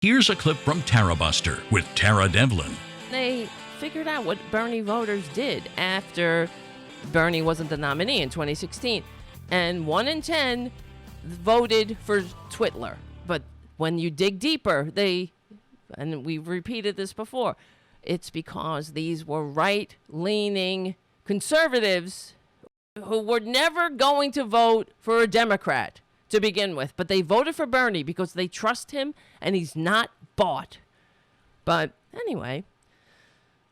Here's a clip from Tarabuster with Tara Devlin. They figured out what Bernie voters did after Bernie wasn't the nominee in 2016. And 1 in 10 voted for Twitler. But when you dig deeper, and we've repeated this before, it's because these were right-leaning conservatives who were never going to vote for a Democrat to begin with. But they voted for Bernie because they trust him and he's not bought. But anyway,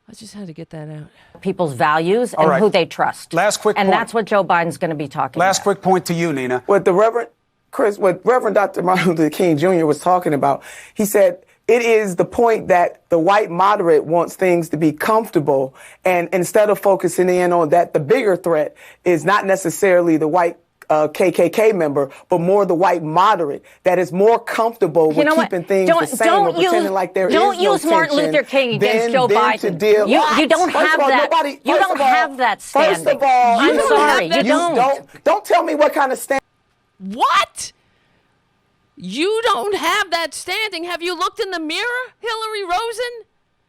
I just had to get that out. People's values and who they trust. Last quick point. And that's what Joe Biden's going to be talking about. Last quick point to you, Nina. What Reverend Dr. Martin Luther King Jr. was talking about, he said, it is the point that the white moderate wants things to be comfortable, and instead of focusing in on that, the bigger threat is not necessarily the white KKK member, but more the white moderate that is more comfortable with keeping things the same or pretending like there is no tension. Don't use Martin Luther King against Joe Biden. You don't have that. You don't have that standing. First of all, I'm sorry, you don't. Don't tell me what kind of standing. What? You don't have that standing. Have you looked in the mirror, Hilary Rosen?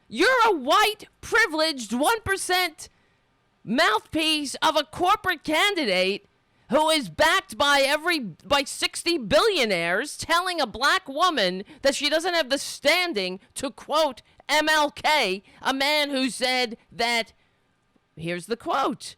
You're a white, privileged 1% mouthpiece of a corporate candidate who is backed by 60 billionaires telling a black woman that she doesn't have the standing to quote MLK, a man who said that, here's the quote,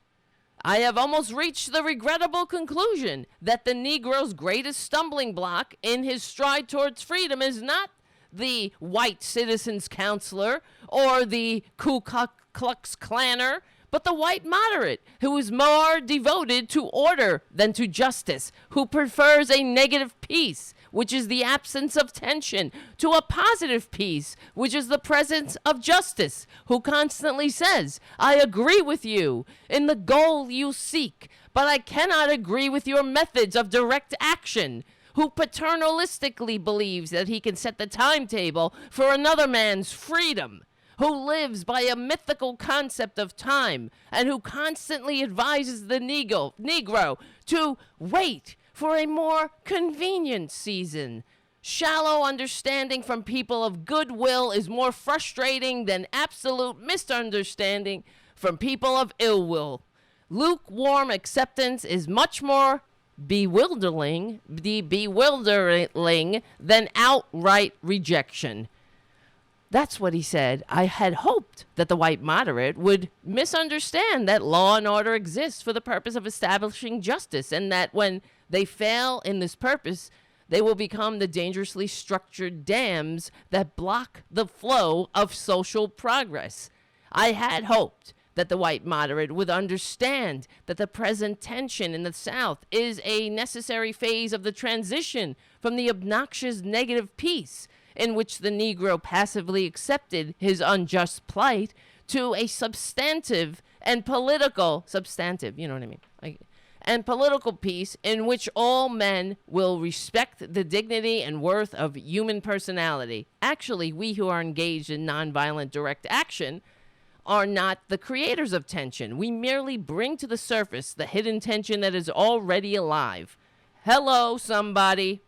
I have almost reached the regrettable conclusion that the Negro's greatest stumbling block in his stride towards freedom is not the white citizens counselor or the Ku Klux Klanner, but the white moderate who is more devoted to order than to justice, who prefers a negative peace, which is the absence of tension, to a positive peace, which is the presence of justice, who constantly says, I agree with you in the goal you seek, but I cannot agree with your methods of direct action, who paternalistically believes that he can set the timetable for another man's freedom, who lives by a mythical concept of time, and who constantly advises the Negro to wait for a more convenient season. Shallow understanding from people of goodwill is more frustrating than absolute misunderstanding from people of ill will. Lukewarm acceptance is much more bewildering than outright rejection. That's what he said. I had hoped that the white moderate would misunderstand that law and order exists for the purpose of establishing justice, and that when they fail in this purpose, they will become the dangerously structured dams that block the flow of social progress. I had hoped that the white moderate would understand that the present tension in the South is a necessary phase of the transition from the obnoxious negative peace in which the Negro passively accepted his unjust plight to a substantive, you know what I mean? And political peace in which all men will respect the dignity and worth of human personality. Actually, we who are engaged in nonviolent direct action are not the creators of tension. We merely bring to the surface the hidden tension that is already alive. Hello, somebody.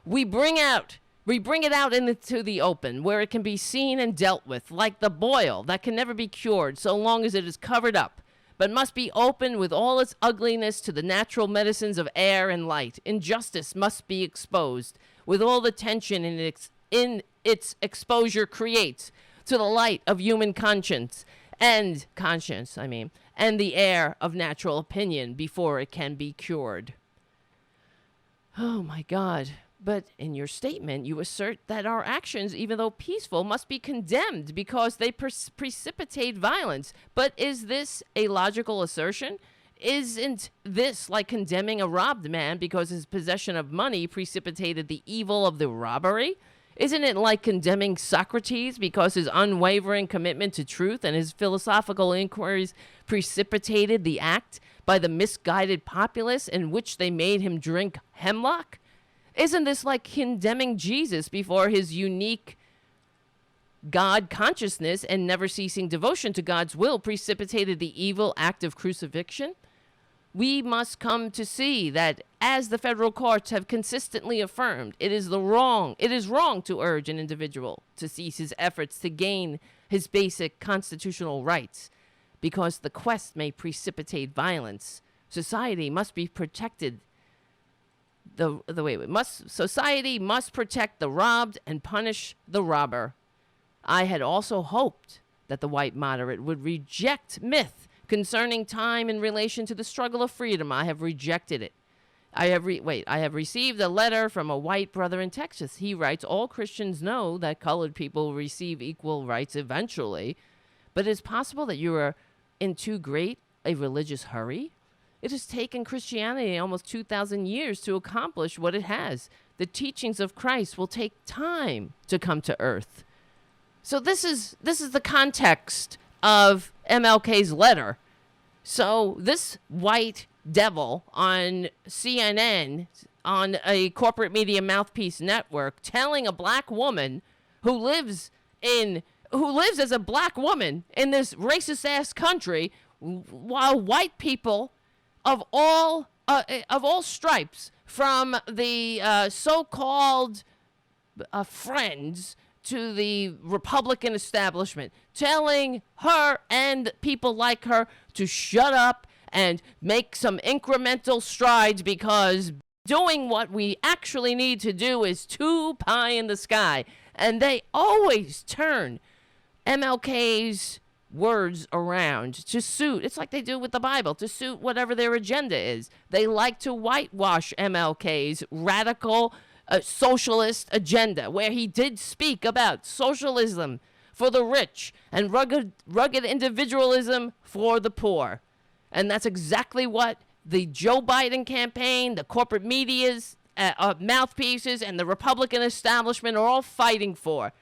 We bring it out into the open, where it can be seen and dealt with, like the boil that can never be cured so long as it is covered up, but must be opened with all its ugliness to the natural medicines of air and light. Injustice must be exposed with all the tension in its exposure creates to the light of human conscience, and the air of natural opinion before it can be cured. Oh my God. But in your statement, you assert that our actions, even though peaceful, must be condemned because they precipitate violence. But is this a logical assertion? Isn't this like condemning a robbed man because his possession of money precipitated the evil of the robbery? Isn't it like condemning Socrates because his unwavering commitment to truth and his philosophical inquiries precipitated the act by the misguided populace in which they made him drink hemlock? Isn't this like condemning Jesus before his unique God consciousness and never ceasing devotion to God's will precipitated the evil act of crucifixion? We must come to see that, as the federal courts have consistently affirmed, it is wrong to urge an individual to cease his efforts to gain his basic constitutional rights, because the quest may precipitate violence. Society must be protected. Society must protect the robbed and punish the robber. I had also hoped that the white moderate would reject myth concerning time in relation to the struggle of freedom. I have rejected it. I have received a letter from a white brother in Texas. He writes, all Christians know that colored people will receive equal rights eventually, but it is possible that you are in too great a religious hurry. It has taken Christianity almost 2,000 years to accomplish what it has. The teachings of Christ will take time to come to earth. So this is the context of MLK's letter. So this white devil on CNN, on a corporate media mouthpiece network, telling a black woman who lives as a black woman in this racist ass country, while white people of all stripes, from the so-called friends to the Republican establishment, telling her and people like her to shut up and make some incremental strides, because doing what we actually need to do is too pie in the sky. And they always turn MLK's words around to suit, it's like they do with the Bible, to suit whatever their agenda is. They like to whitewash MLK's radical socialist agenda, where he did speak about socialism for the rich and rugged individualism for the poor. And that's exactly what the Joe Biden campaign, the corporate media's mouthpieces, and the Republican establishment are all fighting for.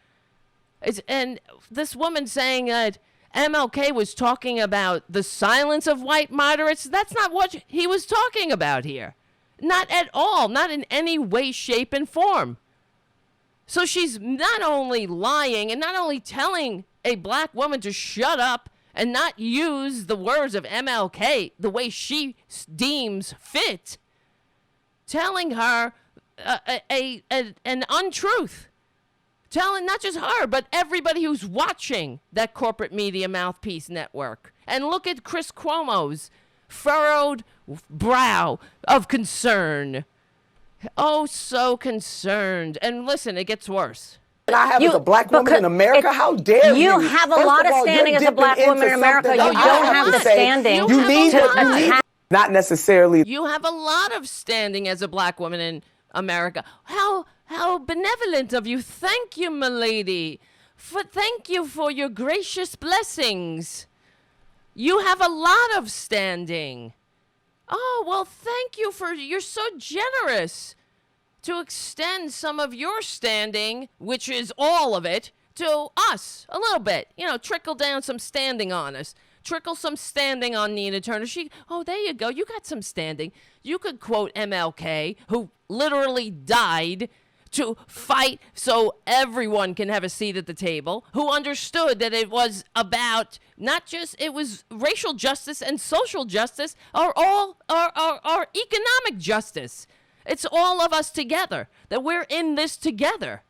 And this woman saying that MLK was talking about the silence of white moderates, that's not what he was talking about here. Not at all. Not in any way, shape, and form. So she's not only lying and not only telling a black woman to shut up and not use the words of MLK the way she deems fit, telling her an untruth. Telling not just her, but everybody who's watching that corporate media mouthpiece network. And look at Chris Cuomo's furrowed brow of concern. Oh, so concerned. And listen, it gets worse. And I have as a black woman in America? How dare you? You have a lot of standing as a black woman in America. You don't have the standing. You need not necessarily. You have a lot of standing as a black woman in America. How benevolent of you. Thank you, milady. Thank you for your gracious blessings. You have a lot of standing. Oh, well, thank you you're so generous to extend some of your standing, which is all of it, to us a little bit. Trickle down some standing on us. Trickle some standing on Nina Turner. There you go. You got some standing. You could quote MLK, who literally died to fight so everyone can have a seat at the table, who understood that it was about it was racial justice and social justice, or economic justice. It's all of us together, that we're in this together.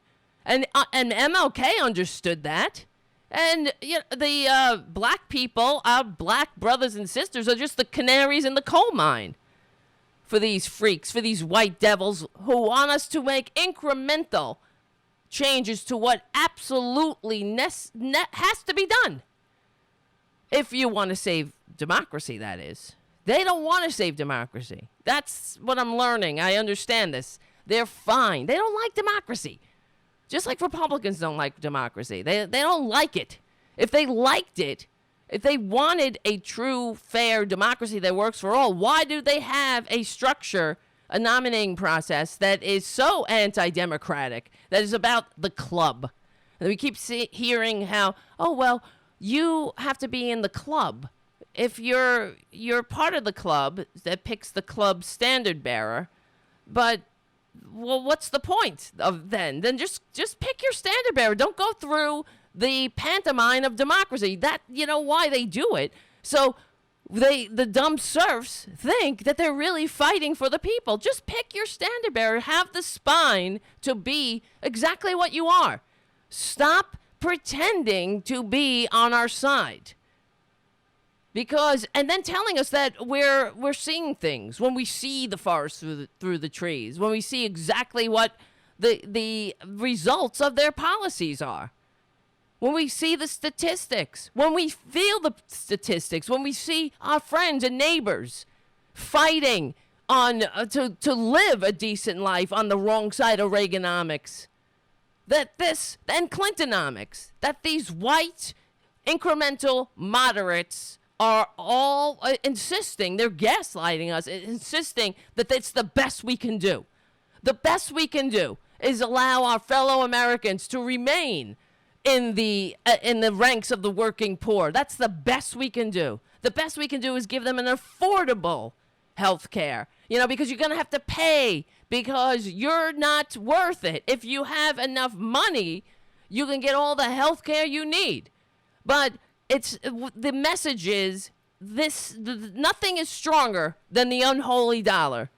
And MLK understood that. And the black people, our black brothers and sisters, are just the canaries in the coal mine for these freaks, for these white devils who want us to make incremental changes to what absolutely has to be done. If you want to save democracy, that is. They don't want to save democracy. That's what I'm learning. I understand this. They're fine. They don't like democracy. Just like Republicans don't like democracy. They don't like it. If they liked it, if they wanted a true, fair democracy that works for all, why do they have a structure, a nominating process that is so anti-democratic, that is about the club? And we keep hearing how, you have to be in the club. If you're part of the club that picks the club standard bearer, but what's the point of then? Then just pick your standard bearer. Don't go through the pantomime of democracy. That, why they do it. So the dumb serfs think that they're really fighting for the people. Just pick your standard bearer. Have the spine to be exactly what you are. Stop pretending to be on our side. And then telling us that we're seeing things when we see the forest through the trees, when we see exactly what the results of their policies are. When we see the statistics, when we feel the statistics, when we see our friends and neighbors fighting on to live a decent life on the wrong side of Reaganomics, and Clintonomics, that these white incremental moderates are all insisting, they're gaslighting us, insisting that it's the best we can do. The best we can do is allow our fellow Americans to remain in the ranks of the working poor. That's the best we can do. The best we can do is give them an affordable health care, because you're going to have to pay because you're not worth it. If you have enough money, you can get all the health care you need. But the message is nothing is stronger than the unholy dollar.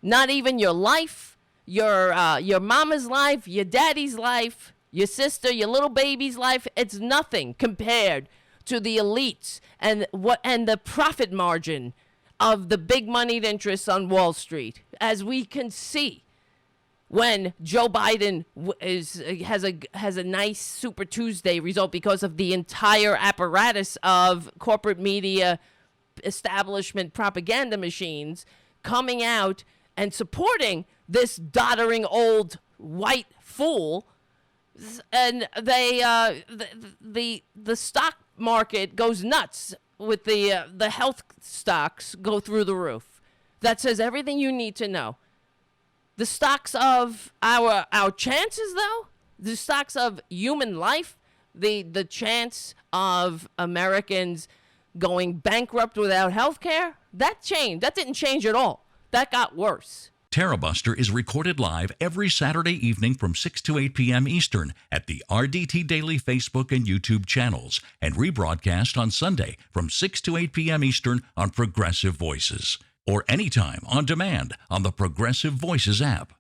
Not even your life, your mama's life, your daddy's life, your sister, your little baby's life. It's nothing compared to the elites and the profit margin of the big moneyed interests on Wall Street, as we can see when Joe Biden has a nice Super Tuesday result because of the entire apparatus of corporate media establishment propaganda machines coming out and supporting this doddering old white fool. And the stock market goes nuts with the health stocks go through the roof. That says everything you need to know. The stocks of our chances, though, the stocks of human life, the chance of Americans going bankrupt without health care, that changed. That didn't change at all. That got worse. Tarabuster is recorded live every Saturday evening from 6 to 8 p.m. Eastern at the RDT Daily Facebook and YouTube channels, and rebroadcast on Sunday from 6 to 8 p.m. Eastern on Progressive Voices, or anytime on demand on the Progressive Voices app.